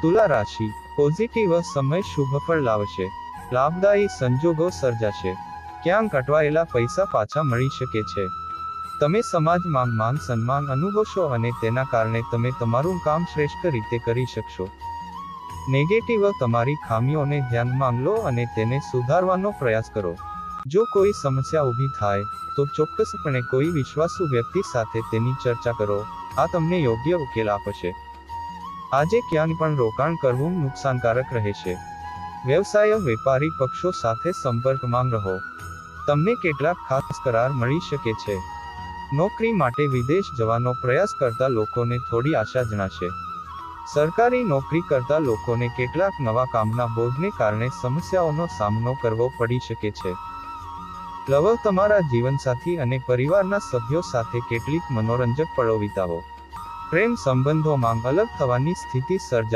તુલા રાશિ, પોઝિટિવ સમય શુભ ફળ લાવશે, લાભદાયી સંજોગો સર્જાશે, ક્યાંક અટવાયેલા પૈસા પાછા મળી શકે છે. તમે સમાજમાં માન સન્માન અનુભવશો અને તેના કારણે તમે તમારું કામ શ્રેષ્ઠ રીતે કરી શકશો. નેગેટિવ તમારી ખામીઓને ધ્યાનમાં લો અને તેને સુધારવાનો પ્રયાસ કરો. જો કોઈ સમસ્યા ઊભી થાય તો ચોક્કસપણે કોઈ વિશ્વાસુ વ્યક્તિ સાથે તેની ચર્ચા કરો. આ તમને યોગ્ય ઉકેલ આપશે. આજે ક્યાંય પણ રોકાણ કરવું નુકસાનકારક રહેશે. વ્યવસાય વેપારી પક્ષો સાથે સંપર્કમાં રહો. તમને કેટલાક ખાસ કરાર મળી શકે છે. નોકરી માટે વિદેશ જવાનો પ્રયાસ કરતા લોકોને થોડી આશા જણાશે. સરકારી નોકરી કરતા લોકોને કેટલાક નવા કામના બોજને કારણે સમસ્યાઓનો સામનો કરવો પડી શકે છે. લવ તમારા જીવનસાથી અને પરિવારના સભ્યો સાથે કેટલીક મનોરંજક પળો વિતાવો. પ્રેમ સંબંધોમાં અલગ થવાની સ્થિતિ સર્જાય